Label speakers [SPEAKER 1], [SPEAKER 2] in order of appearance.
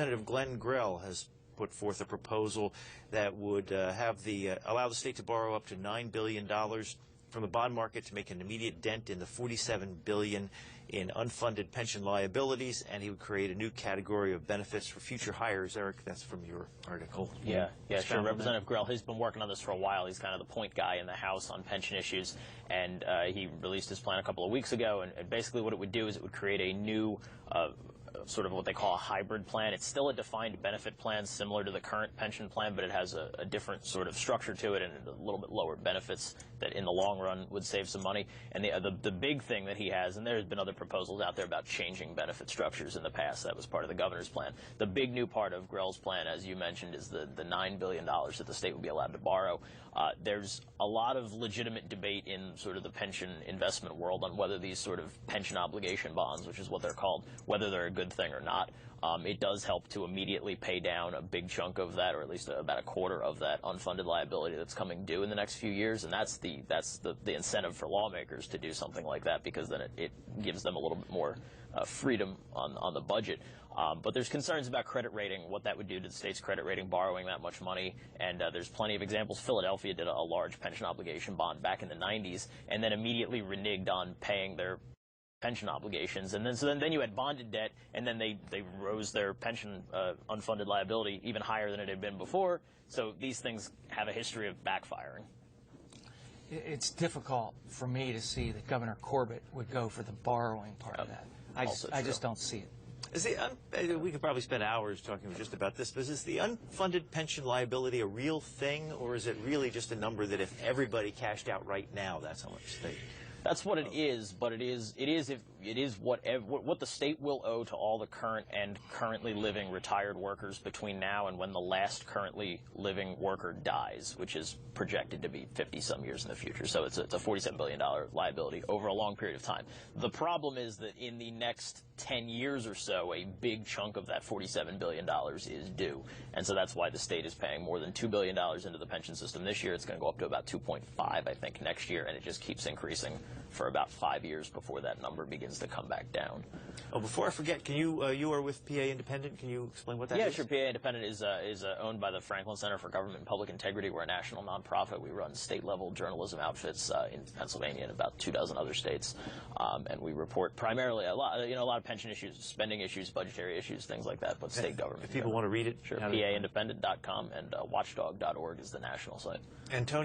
[SPEAKER 1] Representative Glenn Grell has put forth a proposal that would allow the state to borrow up to $9 billion from the bond market to make an immediate dent in the $47 billion in unfunded pension liabilities, and he would create a new category of benefits for future hires. Eric, that's from your article.
[SPEAKER 2] Yeah, sure. Representative Grell, he's been working on this for a while. He's kind of the point guy in the House on pension issues, and he released his plan a couple of weeks ago, and basically what it would do is it would create a new sort of what they call a hybrid plan. It's still a defined benefit plan similar to the current pension plan, but it has a different sort of structure to it and a little bit lower benefits that in the long run would save some money. And the big thing that he has, and there's been other proposals out there about changing benefit structures in the past. That was part of the governor's plan. The big new part of Grell's plan, as you mentioned, is the $9 billion that the state would be allowed to borrow. There's a lot of legitimate debate in sort of the pension investment world on whether these sort of pension obligation bonds, which is what they're called, whether they're a good thing or not. It does help to immediately pay down a big chunk of that, or at least about a quarter of that unfunded liability that's coming due in the next few years, and that's the incentive for lawmakers to do something like that, because then it gives them a little bit more freedom on the budget. But there's concerns about credit rating, what that would do to the state's credit rating, borrowing that much money, and there's plenty of examples. Philadelphia did a large pension obligation bond back in the 90s, and then immediately reneged on paying their pension obligations, and then you had bonded debt, and then they rose their pension unfunded liability even higher than it had been before. So these things have a history of backfiring.
[SPEAKER 3] It's difficult for me to see that Governor Corbett would go for the borrowing part of that. I just don't see it.
[SPEAKER 1] We could probably spend hours talking just about this, but is the unfunded pension liability a real thing, or is it really just a number that if everybody cashed out right now, that's how much state?
[SPEAKER 2] That's what it is, but it is what the state will owe to all the current and currently living retired workers between now and when the last currently living worker dies, which is projected to be 50-some years in the future. So it's a $47 billion liability over a long period of time. The problem is that in the next 10 years or so, a big chunk of that $47 billion is due. And so that's why the state is paying more than $2 billion into the pension system this year. It's going to go up to about 2.5, I think, next year, and it just keeps increasing for about 5 years before that number begins to come back down.
[SPEAKER 1] Oh, before I forget, can you are with PA Independent. Can you explain what that is?
[SPEAKER 2] Yeah, sure. PA Independent is owned by the Franklin Center for Government and Public Integrity. We're a national nonprofit. We run state-level journalism outfits in Pennsylvania and about 24 other states, and we report primarily a lot of pension issues, spending issues, budgetary issues, things like that. But state government.
[SPEAKER 1] If people want to read it,
[SPEAKER 2] sure. PAindependent.com and Watchdog.org is the national site.
[SPEAKER 1] And Tony.